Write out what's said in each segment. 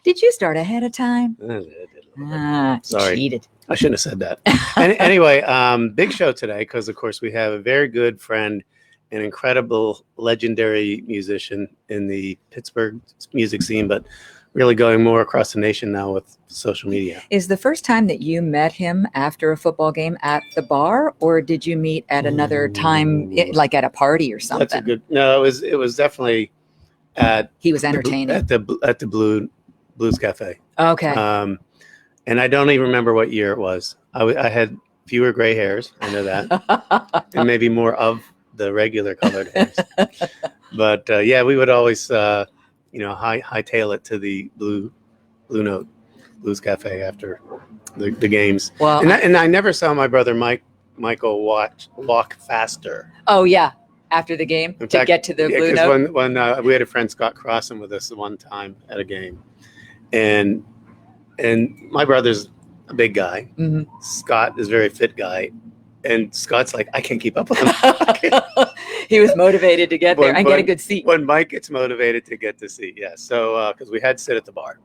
Did you start ahead of time? Sorry. Cheated. I shouldn't have said that. Anyway, big show today because, of course, we have a very good friend, an incredible, legendary musician in the Pittsburgh music scene, but really going more across the nation now with social media. Is the first time that you met him after a football game at the bar, or did you meet at another time, like at a party or something? That's a good. No, it was definitely at. He was entertaining at the Blues Cafe. Okay. And I don't even remember what year it was. I had fewer gray hairs. I know that, and maybe more of the regular colored hairs. But yeah, we would always, hightail it to the Blues Cafe after the games. Well, and I never saw my brother Michael walk faster. Oh yeah, after the game to get to the Blue Note. When we had a friend Scott crossing with us one time at a game, and my brother's a big guy. Mm-hmm. Scott is a very fit guy. And Scott's like, I can't keep up with him. He was motivated to get there and get a good seat. When Mike gets motivated to get the seat, yeah. So, because we had to sit at the bar.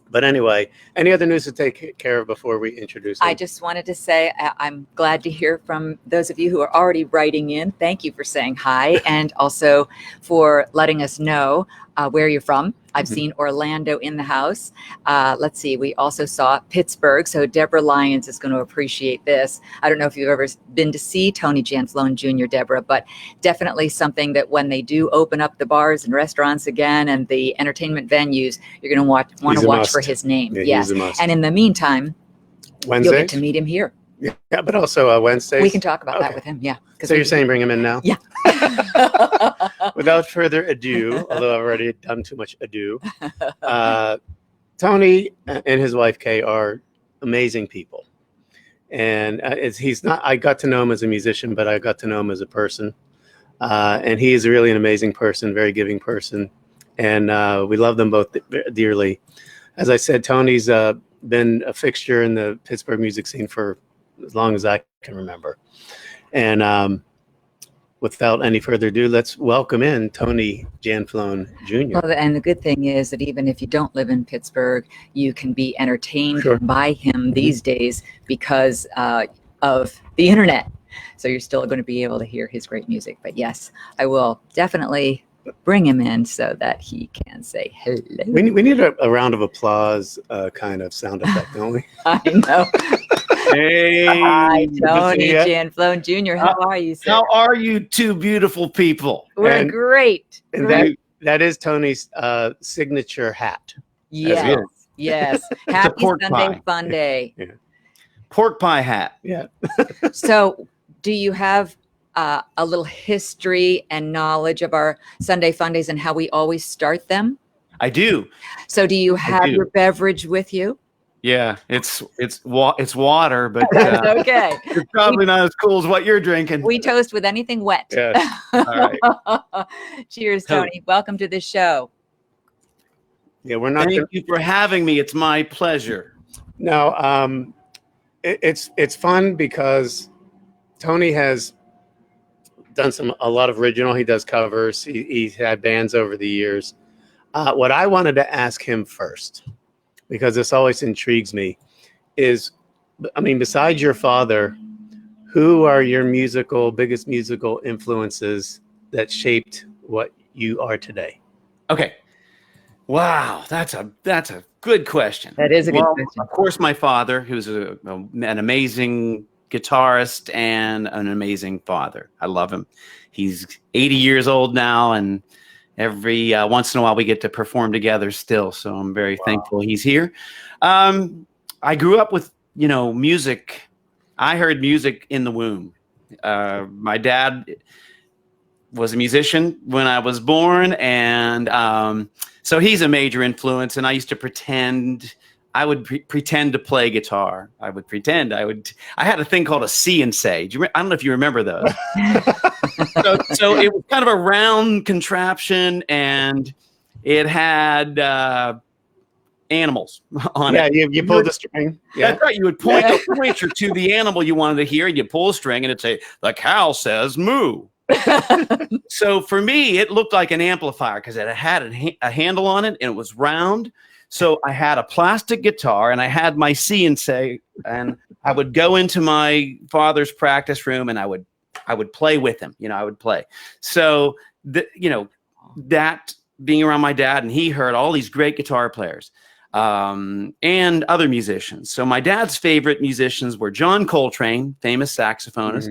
But anyway, any other news to take care of before we introduce him? I just wanted to say I'm glad to hear from those of you who are already writing in. Thank you for saying hi and also for letting us know where you're from. I've seen Orlando in the house. Let's see. We also saw Pittsburgh. So Deborah Lyons is going to appreciate this. I don't know if you've ever been to see Tony Janflone Jr., Deborah, but definitely something that when they do open up the bars and restaurants again and the entertainment venues, you're going to want to watch for his name. Yeah, yes. And in the meantime, you'll get to meet him here. Yeah, but also Wednesdays. We can talk about that with him. Yeah. So you're saying bring him in now? Yeah. Without further ado, although I've already done too much ado, Tony and his wife Kay are amazing people, and he's not. I got to know him as a musician, but I got to know him as a person, and he is really an amazing person, very giving person, and we love them both dearly. As I said, Tony's been a fixture in the Pittsburgh music scene for as long as I can remember, and without any further ado, let's welcome in Tony Janflone Jr. Well, and the good thing is that even if you don't live in Pittsburgh, you can be entertained by him these days because of the internet. So you're still going to be able to hear his great music. But yes, I will definitely bring him in so that he can say hello. We need a round of applause kind of sound effect, don't we? I know. Hey, hi, Tony Janflone Jr. How are you, sir? How are you two beautiful people? We're great. And that is Tony's signature hat. Yes, yes. Happy Sunday Funday. Yeah. Pork pie hat. Yeah. So do you have a little history and knowledge of our Sunday Fundays and how we always start them? I do. So do you have your beverage with you? Yeah, it's water, but okay. It's probably not as cool as what you're drinking. We toast with anything wet. Yes. All right. Cheers, Tony. Welcome to the show. Yeah, we're not. Thank you for having me. It's my pleasure. No, it's fun because Tony has done a lot of original. He does covers. He's had bands over the years. What I wanted to ask him first, because this always intrigues me, is, I mean, besides your father, who are your biggest musical influences that shaped what you are today? Okay. Wow, that's a good question. That is a good question. Of course, my father, who's an amazing guitarist and an amazing father. I love him. He's 80 years old now, and every once in a while we get to perform together still. So I'm very thankful he's here. I grew up with, music. I heard music in the womb. My dad was a musician when I was born, and so he's a major influence. And I used to pretend. I would pretend to play guitar. I had a thing called a see and say. I don't know if you remember those. so it was kind of a round contraption, and it had animals on it. Yeah, you pulled the string. Yeah. That's right. You would point the pointer to the animal you wanted to hear, and you pull a string, and it'd say, "The cow says moo." So for me, it looked like an amplifier because it had a handle on it, and it was round. So I had a plastic guitar and I had my C&C, and I would go into my father's practice room and I would play with him. I would play. So that being around my dad, and he heard all these great guitar players and other musicians. So my dad's favorite musicians were John Coltrane, famous saxophonist,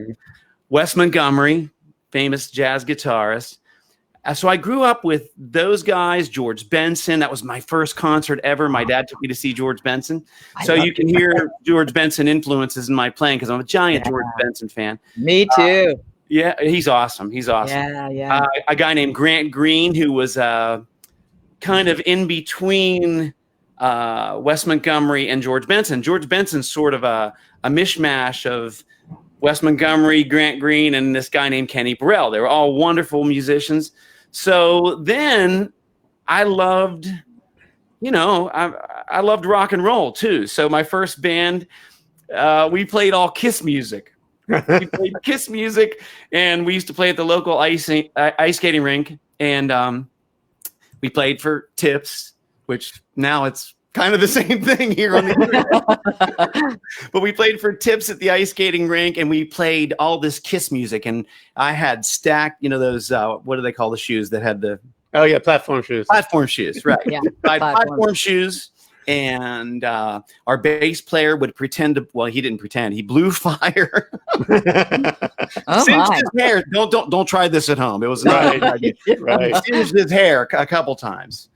Wes Montgomery, famous jazz guitarist. So I grew up with those guys, George Benson. That was my first concert ever. My dad took me to see George Benson. So you can hear George Benson influences in my playing because I'm a giant George Benson fan. Me too. Yeah, he's awesome. He's awesome. Yeah. A guy named Grant Green, who was kind of in between Wes Montgomery and George Benson. George Benson's sort of a mishmash of Wes Montgomery, Grant Green, and this guy named Kenny Burrell. They were all wonderful musicians. So then I loved, I loved rock and roll too. So my first band, we played all Kiss music. We played Kiss music, and we used to play at the local ice skating rink. And we played for tips, which now it's kind of the same thing here on the internet. But we played for tips at the ice skating rink, and we played all this Kiss music. And I had stacked, those, what do they call the shoes that had the... Oh, yeah, platform shoes. Platform shoes, right. Yeah, I had platform shoes. And our bass player would pretend to, well, he didn't pretend. He blew fire. Singed his hair. Don't try this at home. It was not right. Singed his hair a couple times.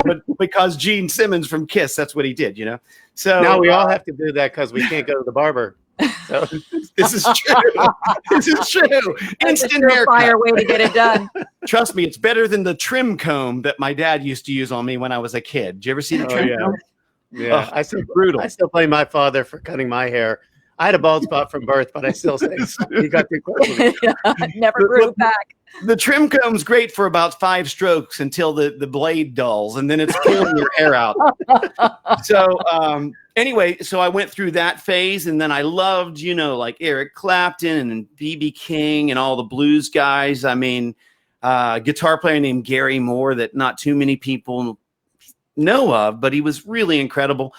But because Gene Simmons from Kiss, that's what he did, So now we all have to do that because we can't go to the barber. So this is true. This is true. Instant haircut. Fire way to get it done. Trust me, it's better than the trim comb that my dad used to use on me when I was a kid. Did you ever see the trim comb? Yeah, I still blame my father for cutting my hair. I had a bald spot from birth, but I still say he got too close. Never grew back. The trim comb's great for about 5 strokes until the blade dulls, and then it's pulling your hair out. So anyway, so I went through that phase, and then I loved, like Eric Clapton and B.B. King and all the blues guys. I mean, guitar player named Gary Moore that not too many people know of, but he was really incredible.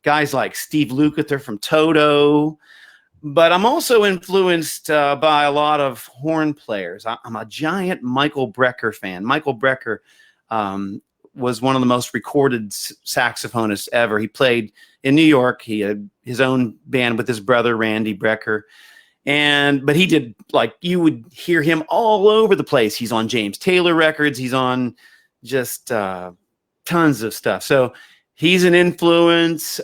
Guys like Steve Lukather from Toto. But I'm also influenced by a lot of horn players. I'm a giant Michael Brecker fan. Michael Brecker was one of the most recorded saxophonists ever. He played in New York. He had his own band with his brother, Randy Brecker. But he did, you would hear him all over the place. He's on James Taylor records. He's on just tons of stuff. So he's an influence.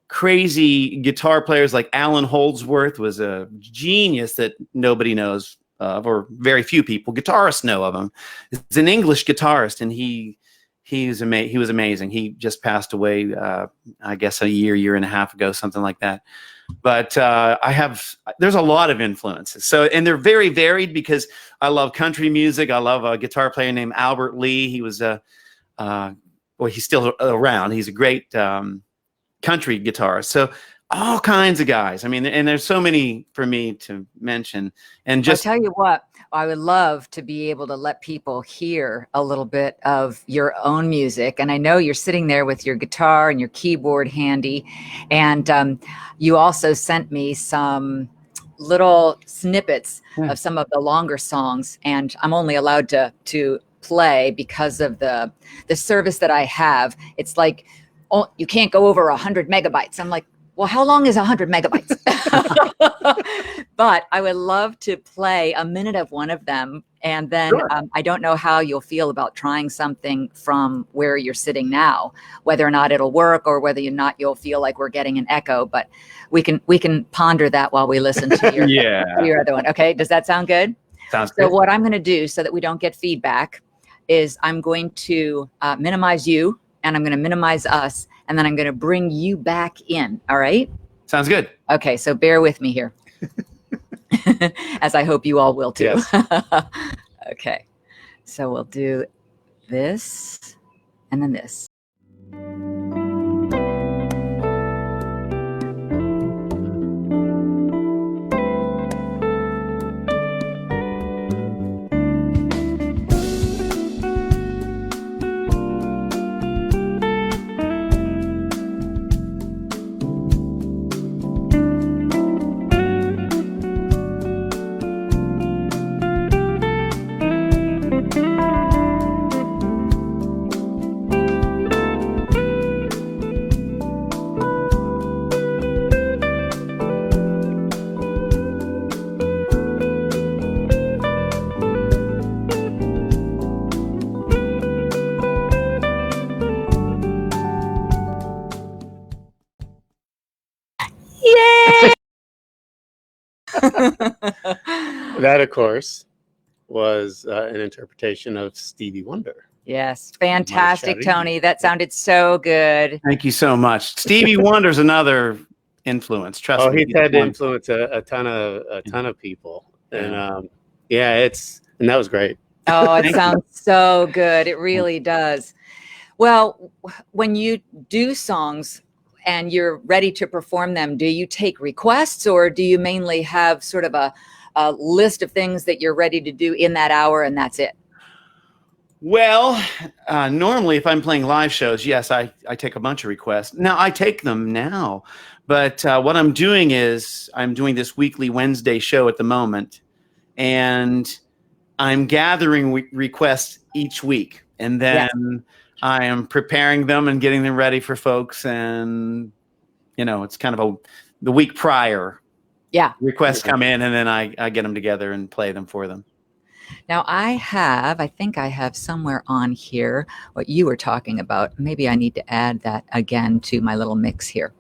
Crazy guitar players like Alan Holdsworth was a genius that nobody knows of, or very few people. Guitarists know of him. He's an English guitarist, and he was amazing. He just passed away, I guess a year and a half ago, something like that. But there's a lot of influences. So, and they're very varied because I love country music. I love a guitar player named Albert Lee. He was he's still around. He's a great country guitarist. So all kinds of guys. I mean, and there's so many for me to mention. And just I'll tell you what, I would love to be able to let people hear a little bit of your own music. And I know you're sitting there with your guitar and your keyboard handy. And you also sent me some little snippets of some of the longer songs. And I'm only allowed to play because of the service that I have. It's like, oh, you can't go over 100 megabytes. I'm like, well, how long is 100 megabytes? But I would love to play a minute of one of them. And then Sure. I don't know how you'll feel about trying something from where you're sitting now, whether or not it'll work or whether or not you'll feel like we're getting an echo. But we can ponder that while we listen to your, to your other one. Okay, does that sound good? Sounds So good. what I'm going to do so that we don't get feedback is I'm going to minimize you, and I'm going to minimize us, and then I'm going to bring you back in. All right? Sounds good. Okay, so bear with me here. As I hope you all will too. Yes. Okay, so we'll do this and then this. That, of course, was an interpretation of Stevie Wonder. Yes, fantastic, Cherie. Tony. That sounded so good. Thank you so much. Stevie Wonder's another influence. Trust me. He's had to influence a ton of people, and and that was great. Oh, it sounds so good. It really does. Well, when you do songs and you're ready to perform them, do you take requests, or do you mainly have sort of a list of things that you're ready to do in that hour and that's it? Well, normally if I'm playing live shows, yes, I take a bunch of requests. Now, I take them now, but what I'm doing is I'm doing this weekly Wednesday show at the moment, and I'm gathering requests each week, and then I am preparing them and getting them ready for folks, and, it's kind of the week prior. Yeah. Requests come in, and then I get them together and play them for them. Now I think I have somewhere on here what you were talking about. Maybe I need to add that again to my little mix here,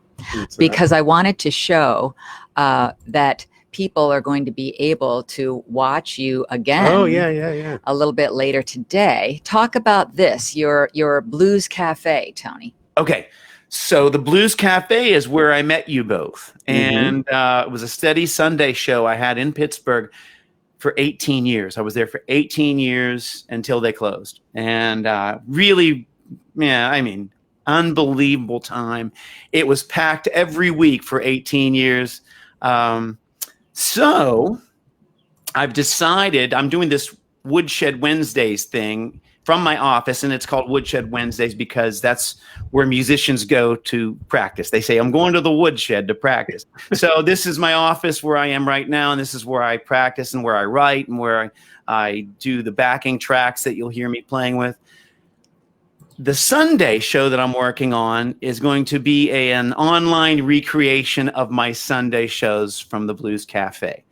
because I wanted to show that people are going to be able to watch you again. Oh, yeah. A little bit later today. Talk about this, your Blues Cafe, Tony. Okay. So the Blues Cafe is where I met you both. And it was a steady Sunday show I had in Pittsburgh for 18 years. I was there for 18 years until they closed. And really, unbelievable time. It was packed every week for 18 years. So I've decided I'm doing this Woodshed Wednesdays thing from my office, and it's called Woodshed Wednesdays because that's where musicians go to practice. They say, I'm going to the woodshed to practice. So this is my office where I am right now, and this is where I practice and where I write and where I do the backing tracks that you'll hear me playing with. The Sunday show that I'm working on is going to be an online recreation of my Sunday shows from the Blues Cafe.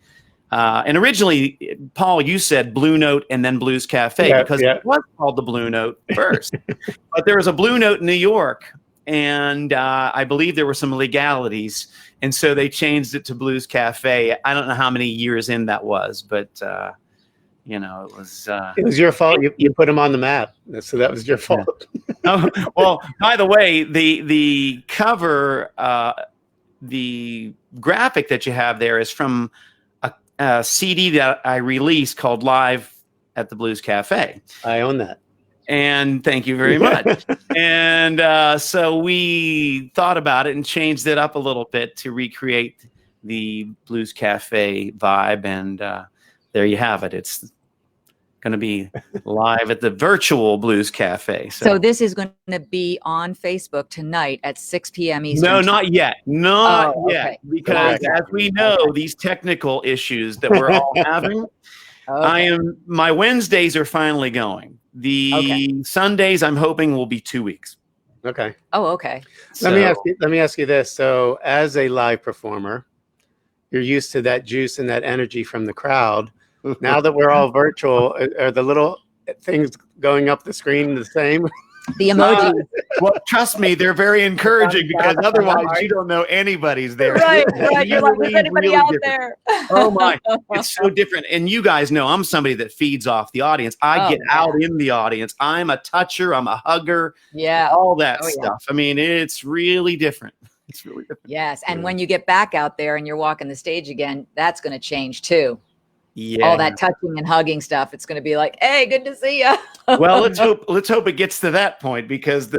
And originally, Paul, you said Blue Note and then Blues Cafe because it was called the Blue Note first. But there was a Blue Note in New York, and I believe there were some legalities. And so they changed it to Blues Cafe. I don't know how many years in that was, but, it was... it was your fault. You put them on the map. So that was your fault. Oh, well, by the way, the cover, the graphic that you have there is from a CD that I released called Live at the Blues Cafe. I own that. And thank you very much. And so we thought about it and changed it up a little bit to recreate the Blues Cafe vibe. And there you have it. It's going to be live at the virtual Blues Cafe. So this is going to be on Facebook tonight at 6 p.m. Eastern. No, not yet. Not yet. Because as we know, these technical issues that we're all having, my Wednesdays are finally going. The Sundays, I'm hoping, will be 2 weeks. Okay. Oh, okay. So, let me ask you this. So as a live performer, you're used to that juice and that energy from the crowd. Now that we're all virtual, are the little things going up the screen the same? The emoji. Well, trust me, they're very encouraging because otherwise you don't know anybody's there. Right. You're like, is anybody out there? Oh my, it's so different. And you guys know I'm somebody that feeds off the audience. I get out in the audience. I'm a toucher. I'm a hugger. Yeah. All that stuff. I mean, it's really different. It's really different. Yes. And when you get back out there and you're walking the stage again, that's going to change too. Yeah. All that touching and hugging stuff. It's going to be like, hey, good to see you. Well, let's hope it gets to that point because the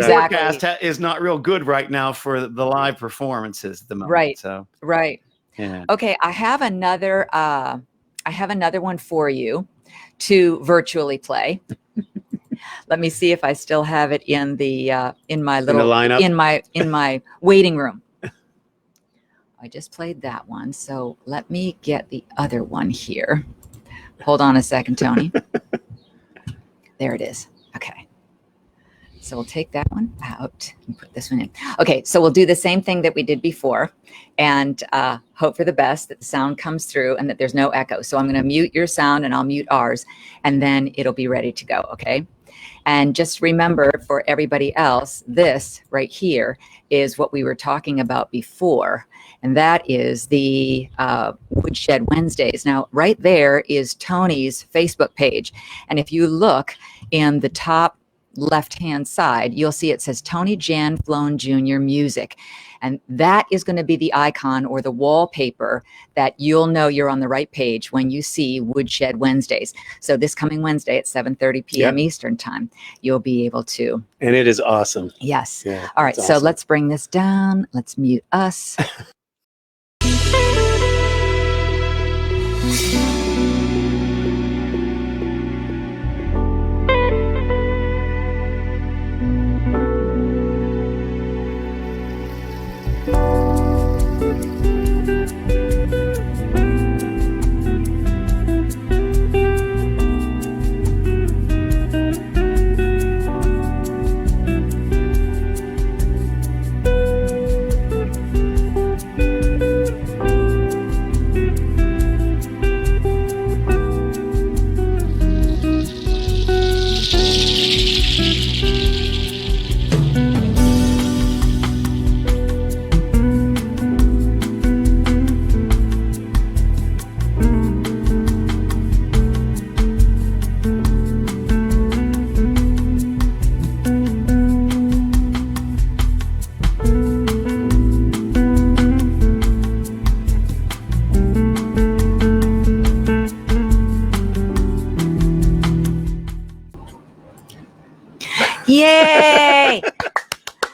forecast is not real good right now for the live performances at the moment. Right. So yeah. Okay, I have another one for you to virtually play. Let me see if I still have it in my little lineup? in my waiting room. I just played that one, so let me get the other one here. Hold on a second, Tony. There it is. Okay. So we'll take that one out and put this one in. Okay, so we'll do the same thing that we did before and hope for the best that the sound comes through and that there's no echo. So I'm going to mute your sound and I'll mute ours, and then it'll be ready to go, okay? And just remember, for everybody else, this right here is what we were talking about before. And that is the Woodshed Wednesdays. Now, right there is Tony's Facebook page. And if you look in the top left-hand side, you'll see it says Tony Janflone Jr. Music. And that is going to be the icon or the wallpaper that you'll know you're on the right page when you see Woodshed Wednesdays. So this coming Wednesday at 7:30 p.m. Eastern time, you'll be able to. And it is awesome. Yes. Yeah, all right. it's So awesome. let's bring this down. Let's mute us. Yay!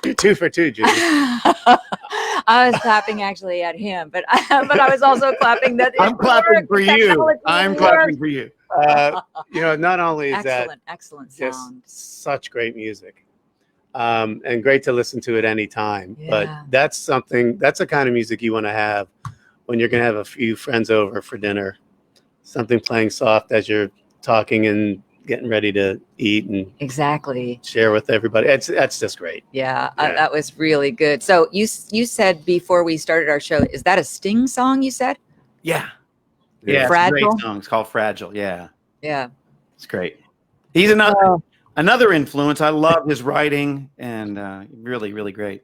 You're 2 for 2, Judy. I was clapping actually at him, but I was also clapping that I'm clapping for you. I'm clapping for you. Not only is excellent just sound. such great music, and great to listen to at any time. Yeah. But that's the kind of music you want to have when you're going to have a few friends over for dinner. Something playing soft as you're talking and getting ready to eat and Exactly. share with everybody. That's just great. Yeah, that was really good. So you said before we started our show, is that a Sting song you said? Yeah. Yeah. It's a Fragile? great song. It's called Fragile. Yeah. Yeah. It's great. He's another influence. I love his writing and really, really great.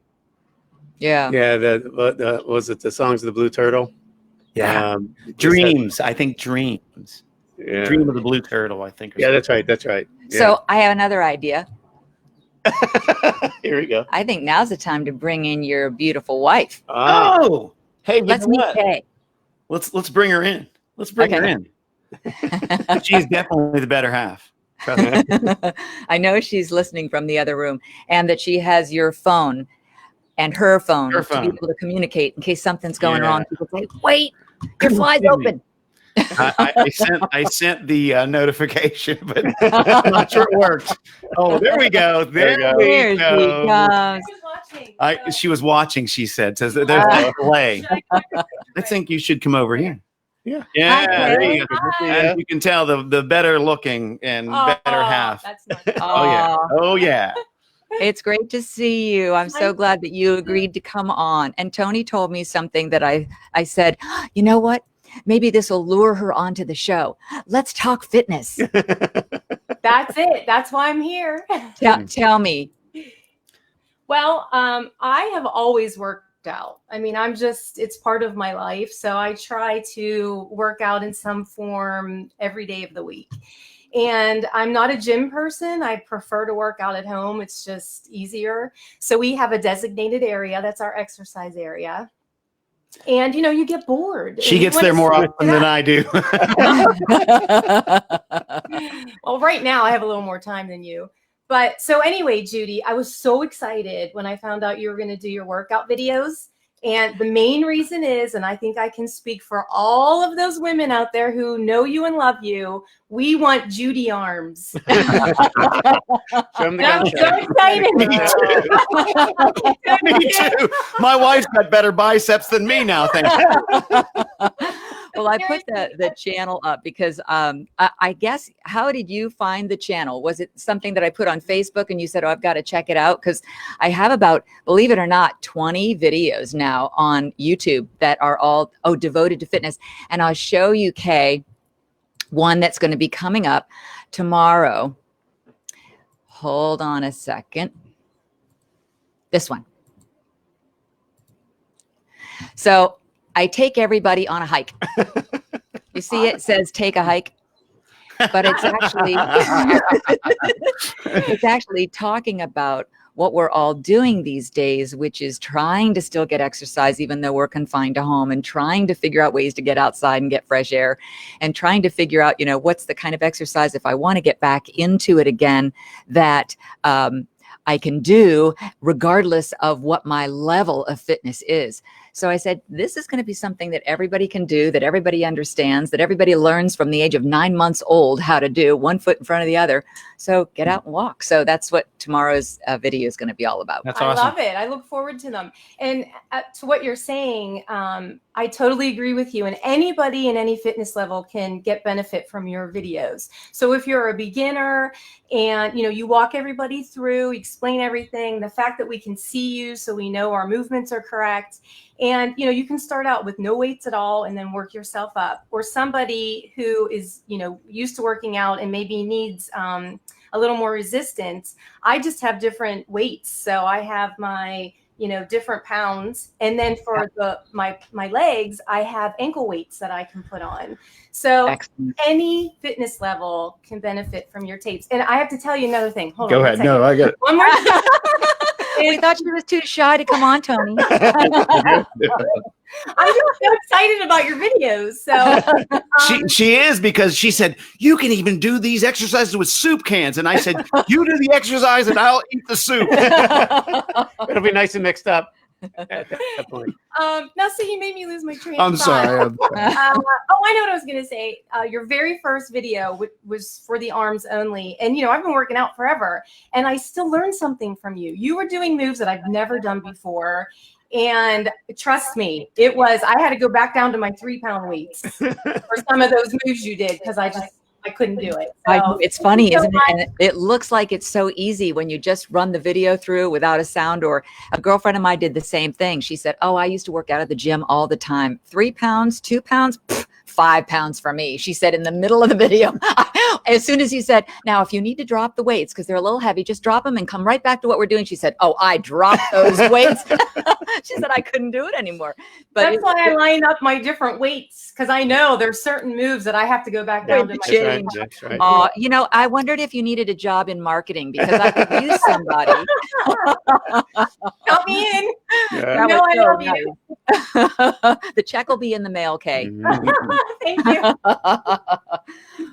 Yeah. Yeah. Was it the Songs of the Blue Turtle? Yeah. Dreams. I think Dreams. Yeah. Dream of the Blue Turtle, I think. Yeah, that's right. That's right. Yeah. So I have another idea. Here we go. I think now's the time to bring in your beautiful wife. Oh, hey, Let's meet Kay. Let's bring her in. Let's bring her in. She's definitely the better half. Trust me. I know she's listening from the other room, and that she has your phone and her phone to be able to communicate in case something's going wrong. People say, "Wait, your fly's open." I sent the notification, but I'm not sure it worked. Oh, there we go. There we go. She was watching. She said, "Says there's a delay." I think you should come over here. Yeah. Yeah. There you go. Hi. As you can tell, the better looking and better half. That's nice. Oh yeah. Oh yeah. It's great to see you. I'm so glad that you agreed to come on. And Tony told me something that I said, you know what? Maybe this will lure her onto the show. Let's talk fitness. That's it. That's why I'm here. Tell me. Well, I have always worked out. I mean, it's part of my life. So I try to work out in some form every day of the week. And I'm not a gym person. I prefer to work out at home. It's just easier. So we have a designated area. That's our exercise area. And, you get bored. She gets there more often than I do. Well, right now I have a little more time than you. But so anyway, Judy, I was so excited when I found out you were going to do your workout videos. And the main reason is, and I think I can speak for all of those women out there who know you and love you, we want Judy arms. From the I'm so excited. Me too. My wife's got better biceps than me now. Thank you. Well, I put the channel up because I guess, how did you find the channel? Was it something that I put on Facebook and you said, oh, I've got to check it out? Because I have about, believe it or not, 20 videos now on YouTube that are all devoted to fitness. And I'll show you, Kay, one that's going to be coming up tomorrow. hold on a second. This one. So I take everybody on a hike. You see, it says take a hike, but it's actually it's actually talking about what we're all doing these days, which is trying to still get exercise, even though we're confined to home, and trying to figure out ways to get outside and get fresh air, and trying to figure out, you know, what's the kind of exercise, if I want to get back into it again, that I can do regardless of what my level of fitness is. So I said, this is going to be something that everybody can do, that everybody understands, that everybody learns from the age of 9 months old how to do, one foot in front of the other. So get out and walk. So that's what tomorrow's video is going to be all about. That's awesome. I love it. I look forward to them. And to what you're saying, I totally agree with you. And anybody in any fitness level can get benefit from your videos. So if you're a beginner and, you know, you walk everybody through, explain everything, the fact that we can see you so we know our movements are correct. And, you know, you can start out with no weights at all and then work yourself up. Or somebody who is, you know, used to working out and maybe needs a little more resistance. I just have different weights. So I have my, you know, different pounds. And then for my legs, I have ankle weights that I can put on. So Excellent. Any fitness level can benefit from your tapes. And I have to tell you another thing. Hold Go on. ahead. No, I got it. One more thing. We thought she was too shy to come on, Tony. I'm just so excited about your videos. So She is, because she said, you can even do these exercises with soup cans. And I said, you do the exercise and I'll eat the soup. It'll be nice and mixed up at that point. now, so you made me lose my train I'm of thought. sorry. Oh, I know what I was going to say. Your very first video was for the arms only. And, you know, I've been working out forever and I still learned something from you. You were doing moves that I've never done before. And trust me, I had to go back down to my 3-pound weights for some of those moves you did, because I couldn't do it. So, It's funny, isn't it? And it looks like it's so easy when you just run the video through without a sound. Or a girlfriend of mine did the same thing. She said, oh, I used to work out at the gym all the time. 3 pounds, 2 pounds, 5 pounds for me. She said in the middle of the video, as soon as you said, now, if you need to drop the weights because they're a little heavy, just drop them and come right back to what we're doing. She said, oh, I dropped those weights. She said, I couldn't do it anymore. But that's why I line up my different weights, because I know there's certain moves that I have to go back down to my change. That's right. You know, I wondered if you needed a job in marketing, because I could use somebody. Help me in. Yeah. No, I love you. The check will be in the mail, Kay. Thank you.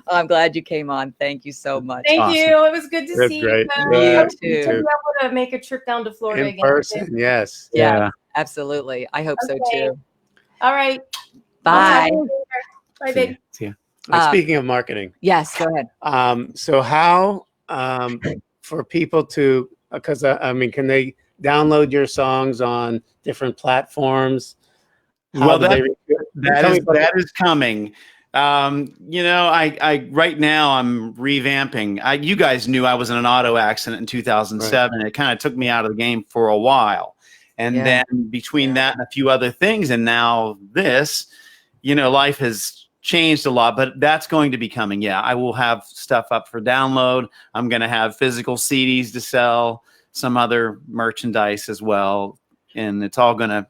I'm glad you came on. Thank you so much. Thank Awesome. you. It was good to That's see great. you. Yeah, You too. We'll be able to make a trip down to Florida In again. person, yes. Yeah, absolutely. I hope so Okay. too. All right. Bye. Bye, babe. See ya. Speaking of marketing, Yes, go ahead. so how for people to, because I mean, can they download your songs on different platforms? Well, Tell me about that is coming. You know, I right now I'm revamping. You guys knew I was in an auto accident in 2007. Right. It kind of took me out of the game for a while. And then between that and a few other things, and now this, you know, life has changed a lot, but that's going to be coming. Yeah, I will have stuff up for download. I'm going to have physical CDs to sell, some other merchandise as well. And it's all going to,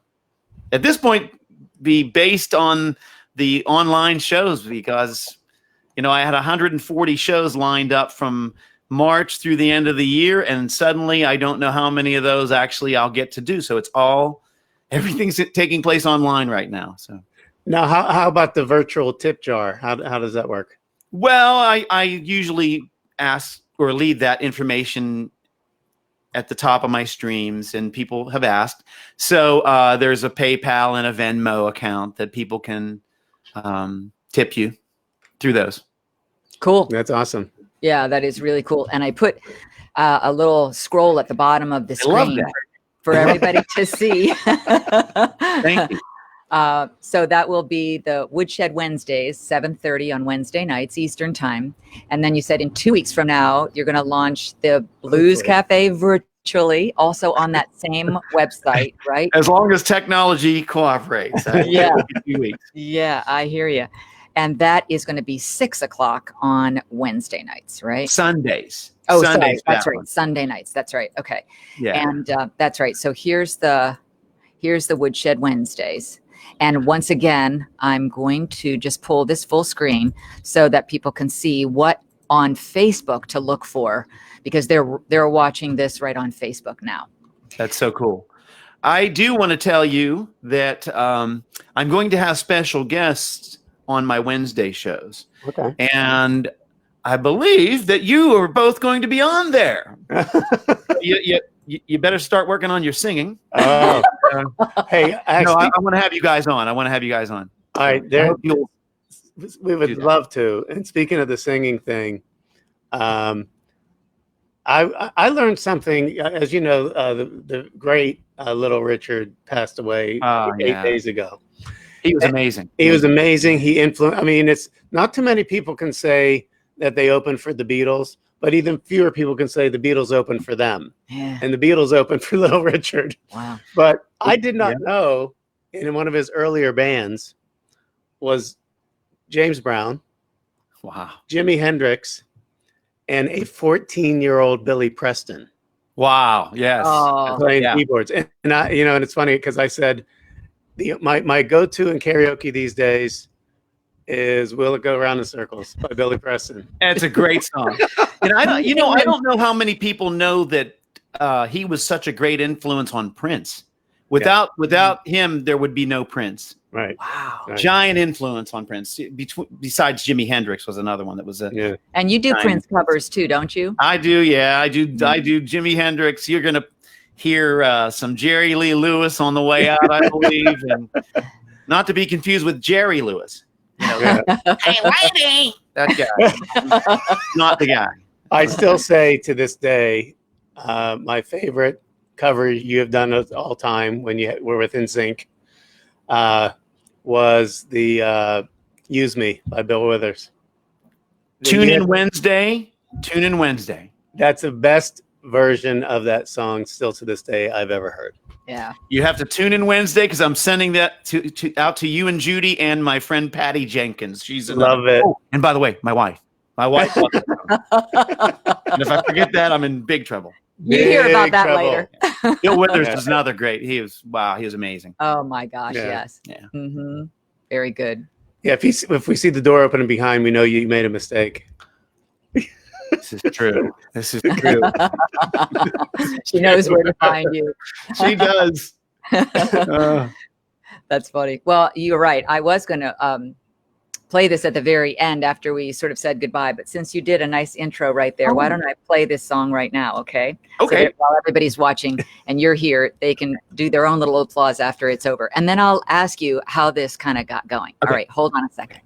at this point, be based on the online shows, because, you know, I had 140 shows lined up from March through the end of the year, and suddenly I don't know how many of those actually I'll get to do. So it's everything's taking place online right now. So now, how about the virtual tip jar? How does that work? Well, I usually ask or leave that information at the top of my streams, and people have asked. So there's a PayPal and a Venmo account that people can tip you through those. Cool. That's awesome. Yeah, that is really cool. And I put a little scroll at the bottom of the screen for everybody to see. Thank you. So that will be the Woodshed Wednesdays, 7:30 on Wednesday nights, Eastern time. And then you said in 2 weeks from now, you're going to launch the Blues Cafe virtually, also on that same website, right? As long as technology cooperates. Yeah. 2 weeks. Yeah, I hear you. And that is going to be 6 o'clock on Wednesday nights, right? Sundays. Oh, Sunday's sorry. That's that right. one. Sunday nights. That's right. Okay. Yeah. And that's right. So here's the Woodshed Wednesdays. And once again, I'm going to just pull this full screen so that people can see what on Facebook to look for, because they're watching this right on Facebook now. That's so cool. I do want to tell you that I'm going to have special guests on my Wednesday shows. Okay. And I believe that you are both going to be on there. You better start working on your singing. Oh, hey, actually, I want to have you guys on. All right, there. We would love to. And speaking of the singing thing, I learned something. As you know, the great Little Richard passed away 8 days ago. He was amazing. He was amazing. He influenced. I mean, it's not too many people can say that they opened for the Beatles, but even fewer people can say the Beatles opened for them. Yeah. And the Beatles opened for Little Richard. Wow. But I did not know in one of his earlier bands was James Brown, Wow. Jimi Hendrix, and a 14-year-old Billy Preston. Wow. Yes. Oh, Playing keyboards. And I, and it's funny because I said my go-to in karaoke these days is "Will It Go Round in Circles" by Billy Preston. It's a great song. And I don't know how many people know that he was such a great influence on Prince. Without him, there would be no Prince. Right. wow. Right. Giant influence on Prince. Besides Jimi Hendrix was another one that was a. And you do Prince covers too, don't you? I do. Yeah, I do. I do Jimi Hendrix. You're gonna hear some Jerry Lee Lewis on the way out, I believe, and not to be confused with Jerry Lewis. Hey, lady, that guy, not the guy. I still say to this day, my favorite cover you have done of all time when you were with NSYNC was the "Use Me" by Bill Withers. Tune in Wednesday. That's the best version of that song still to this day I've ever heard. Yeah. You have to tune in Wednesday because I'm sending that out to you and Judy and my friend Patty Jenkins. She's Love it. Oh, and by the way, my wife. And if I forget that, I'm in big trouble. You hear about Big that trouble. later. Bill Withers is another great. He was amazing. Oh my gosh, Yeah. yes. Yeah. Mm-hmm. Very good. Yeah, if we see the door opening behind, we know you made a mistake. This is true. This is true. She knows where to find you. She does. That's funny. Well, you're right. I was going to play this at the very end after we sort of said goodbye, but since you did a nice intro right there, why don't I play this song right now? Okay. Okay. So that while everybody's watching and you're here, they can do their own little applause after it's over. And then I'll ask you how this kind of got going. Okay. All right. Hold on a second.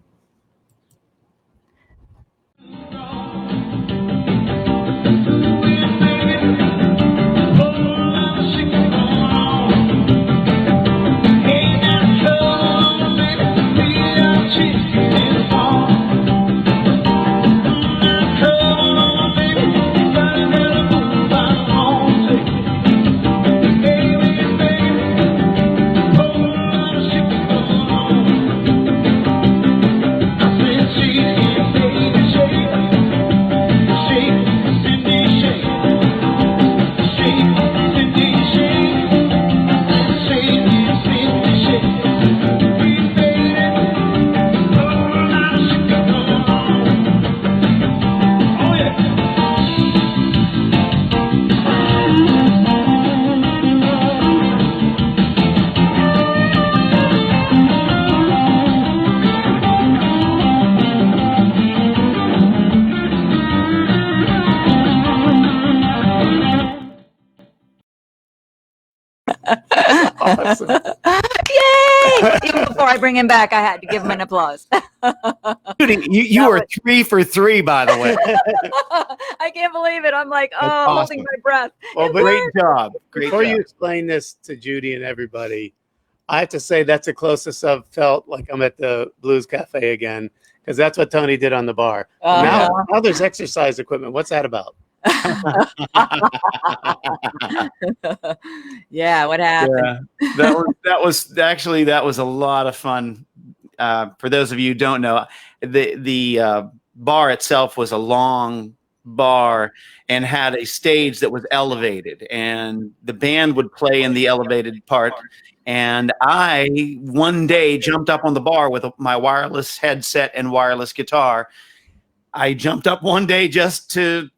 Awesome. Yay! Even before I bring him back, I had to give him an applause. Judy, you are 3 for 3, by the way. I can't believe it. I'm like, That's awesome. holding my breath. Well, but Great job. before you explain this to Judy and everybody, I have to say that's the closest I've felt like I'm at the Blues Cafe again, because that's what Tony did on the bar. Uh-huh. Now there's exercise equipment. What's that about? Yeah, what happened? Yeah, that was a lot of fun. For those of you who don't know, the bar itself was a long bar and had a stage that was elevated, and the band would play in the elevated part. And I one day jumped up on the bar with my wireless headset and wireless guitar. I jumped up one day just to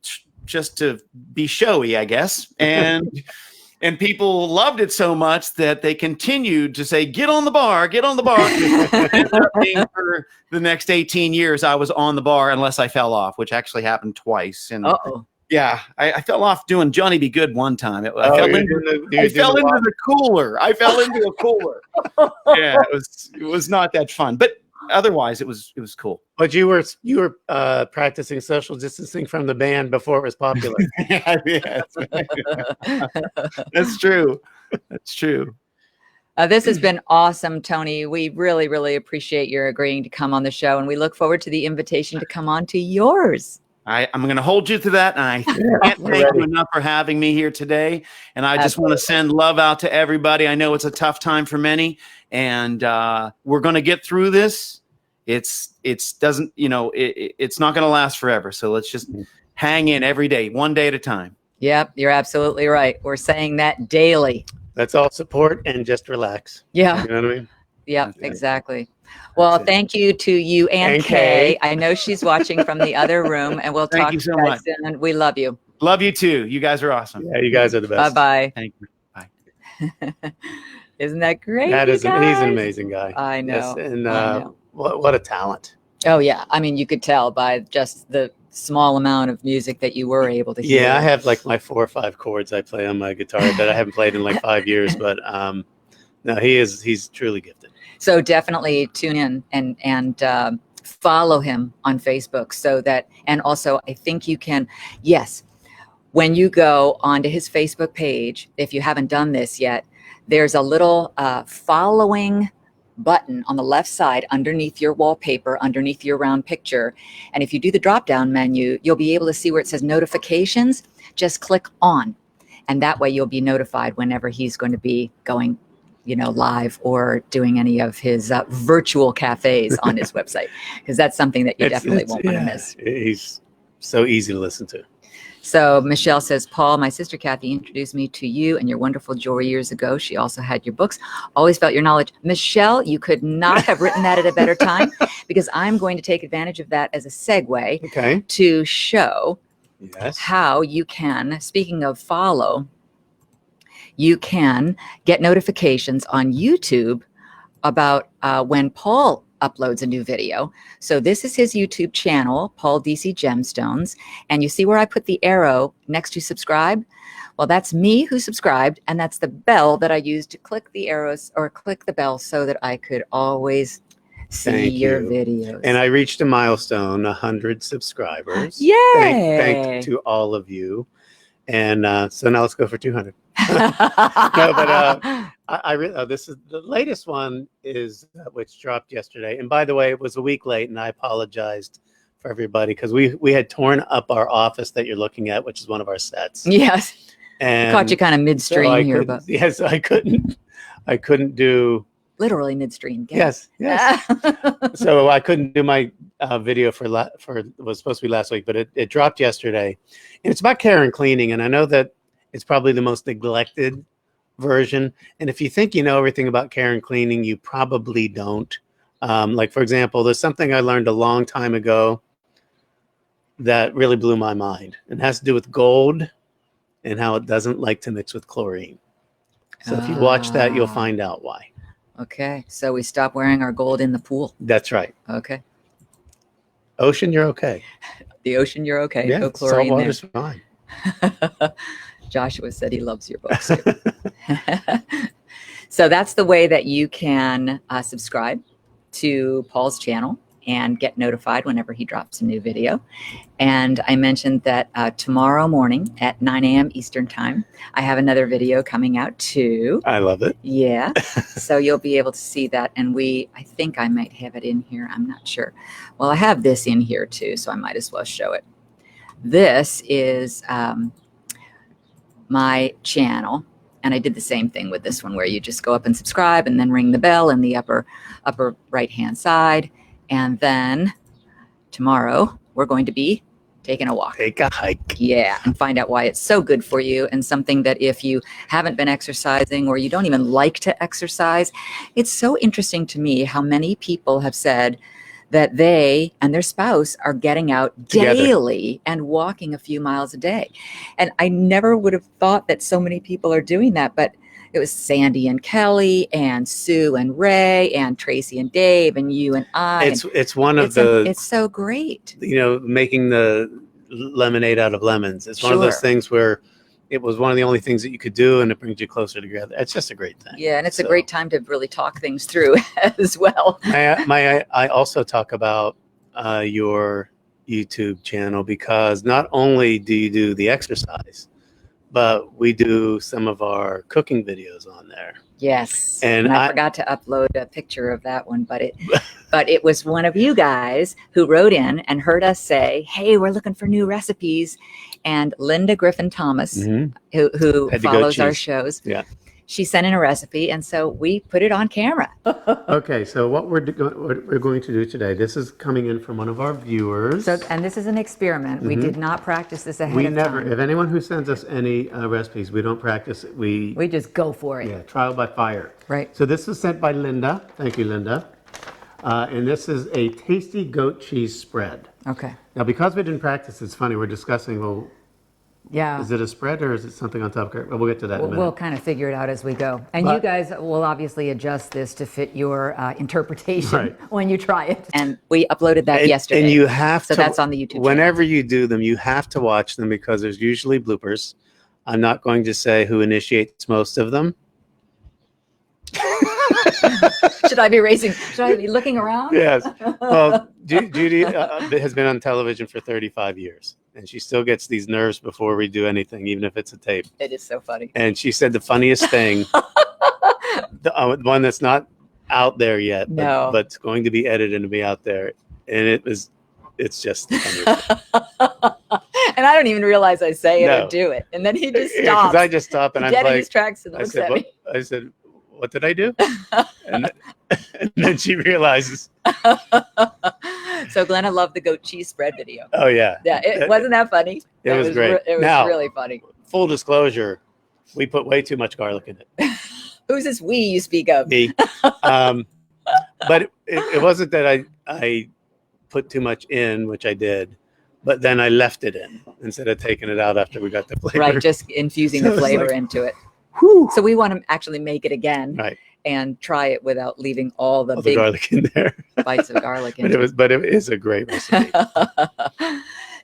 be showy, I guess. And people loved it so much that they continued to say, get on the bar, get on the bar. For the next 18 years, I was on the bar unless I fell off, which actually happened twice. And yeah, I fell off doing Johnny Be Good one time. I fell into the cooler. I fell into a cooler. Yeah, it was not that fun. But otherwise, it was cool. But you were practicing social distancing from the band before it was popular. Yeah, that's true. That's true. This has been awesome, Tony. We really, really appreciate your agreeing to come on the show, and we look forward to the invitation to come on to yours. I'm going to hold you to that, and I can't thank you enough for having me here today. And I just want to send love out to everybody. I know it's a tough time for many, and we're going to get through this. It's not going to last forever. So let's just hang in every day, one day at a time. Yep, you're absolutely right. We're saying that daily. Let's all support and just relax. Yeah. You know what I mean? Yeah, exactly. Well, thank you to you and Kay. I know she's watching from the other room, and we'll talk to you guys soon. We love you. Love you too. You guys are awesome. Yeah, you guys are the best. Bye-bye. Thank you. Bye. Isn't that great? He's an amazing guy. I know. Yes, and what a talent. Oh, yeah. I mean, you could tell by just the small amount of music that you were able to hear. Yeah, I have like my 4 or 5 chords I play on my guitar that I haven't played in like 5 years, but no, he's truly gifted. So definitely tune in and follow him on Facebook so that, and also I think you can, yes, when you go onto his Facebook page, if you haven't done this yet, there's a little following button on the left side underneath your wallpaper, underneath your round picture. And if you do the drop down menu, you'll be able to see where it says notifications. Just click on, and that way you'll be notified whenever he's going to be going live or doing any of his virtual cafes on his website, because that's something that you definitely won't want to miss. He's so easy to listen to. So Michelle says, Paul, my sister Kathy introduced me to you and your wonderful jewelry years ago. She also had your books. Always felt your knowledge. Michelle, you could not have written that at a better time, because I'm going to take advantage of that as a segue to show how you can, speaking of follow, you can get notifications on YouTube about when Paul uploads a new video. So this is his YouTube channel, Paul DC Gemstones. And you see where I put the arrow next to subscribe? Well, that's me who subscribed. And that's the bell that I used to click the arrows or click the bell so that I could always see your videos. And I reached a milestone, 100 subscribers. Yay! Thank to all of you. And so now let's go for 200. No, but I really, this is the latest one is which dropped yesterday. And by the way, it was a week late, and I apologized for everybody because we had torn up our office that you're looking at, which is one of our sets. Yes, and caught you kind of midstream here, but yes, I couldn't do literally midstream. Yes. So I couldn't do my video for it was supposed to be last week, but it dropped yesterday, and it's about care and cleaning. And I know that it's probably the most neglected version. And if you think you know everything about care and cleaning, you probably don't. Like, for example, there's something I learned a long time ago that really blew my mind. It has to do with gold and how it doesn't like to mix with chlorine. So if you watch that, you'll find out why. Okay. So we stop wearing our gold in the pool. That's right. Okay. Ocean, you're okay. The ocean, you're okay. Yeah, no chlorine salt water's fine. Joshua said he loves your books too. So that's the way that you can subscribe to Paul's channel and get notified whenever he drops a new video. And I mentioned that tomorrow morning at 9 a.m. Eastern time, I have another video coming out too. I love it. Yeah. So you'll be able to see that. And I think I might have it in here. I'm not sure. Well, I have this in here too, so I might as well show it. This is my channel. And I did the same thing with this one, where you just go up and subscribe and then ring the bell in the upper right-hand side. And then tomorrow we're going to be taking a walk. Take a hike. Yeah, and find out why it's so good for you, and something that if you haven't been exercising or you don't even like to exercise, it's so interesting to me how many people have said that they and their spouse are getting out Together. daily and walking a few miles a day. And I never would have thought that so many people are doing that, but it was Sandy and Kelly and Sue and Ray and Tracy and Dave and you and I. It's one of the, it's so great. making the lemonade out of lemons. It's one of those Sure. things where it was one of the only things that you could do, and it brings you closer together. It's just a great thing. Yeah, and it's a great time to really talk things through as well. I also talk about your YouTube channel, because not only do you do the exercise, but we do some of our cooking videos on there. Yes, And and I I- forgot to upload a picture of that one, but it was one of you guys who wrote in and heard us say, "Hey, we're looking for new recipes," and Linda Griffin Thomas, Mhm. who Had the goat follows our cheese. shows, Yeah. she sent in a recipe, and so we put it on camera. Okay, so what we're going to do today, this is coming in from one of our viewers. So, and this is an experiment. We Mhm. did not practice this ahead We of never, time. if anyone who sends us any recipes, we don't practice it. We just go for it. Yeah, trial by fire. Right. So this is sent by Linda. Thank you, Linda. And this is a tasty goat cheese spread. Okay. Now, because we didn't practice, it's funny, we're discussing, well, Yeah. is it a spread or is it something on top of it? Well, we'll get to that in a minute. We'll kind of figure it out as we go. And you But- guys will obviously adjust this to fit your interpretation Right. when you try it. And we uploaded that yesterday. And you have So to, that's on the YouTube channel. whenever you do them, you have to watch them, because there's usually bloopers. I'm not going to say who initiates most of them. Should I be racing? Should I be looking around? Yes. Well, Judy has been on television for 35 years, and she still gets these nerves before we do anything, even if it's a tape. It is so funny. And she said the funniest thing, the one that's not out there yet, No. but it's going to be edited and be out there. And it's just the funniest thing. And I don't even realize I say it No. or do it. And then he just Yeah, stops. 'cause I just stop and I'm dead in like, his tracks and I looks said, at me. what did I do? and then she realizes, So Glenna loved the goat cheese spread video. oh yeah. Yeah, wasn't that funny? It was great. It was Now- really funny. Full disclosure, we put way too much garlic in it. Who's this we you speak of? Me. But it wasn't that I put too much in, which I did, but then I left it in instead of taking it out after we got the flavor. Right, just infusing So the it's flavor like, into it. Whew. So we want to actually make it again Right. and try it without leaving all the All the big garlic in there. bites of garlic in But it is a great recipe.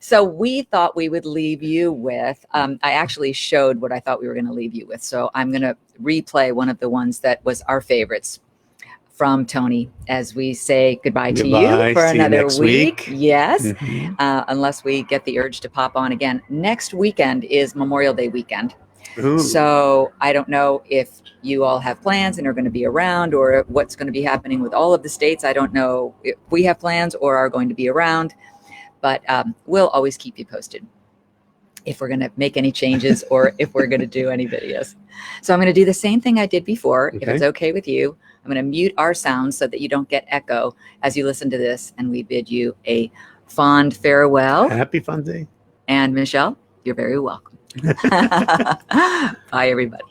So we thought we would leave you with, I actually showed what I thought we were going to leave you with. So I'm going to replay one of the ones that was our favorites from Tony as we say goodbye to Goodbye. you for See you another next week. week. Yes. Mhm. Unless we get the urge to pop on again. Next weekend is Memorial Day weekend. Ooh. So I don't know if you all have plans and are going to be around, or what's going to be happening with all of the states. I don't know if we have plans or are going to be around, but we'll always keep you posted if we're going to make any changes or if we're going to do any videos. So I'm going to do the same thing I did before, if it's okay with you. I'm going to mute our sounds so that you don't get echo as you listen to this, and we bid you a fond farewell. Happy Fun Day. And Michelle, you're very welcome. Bye, everybody.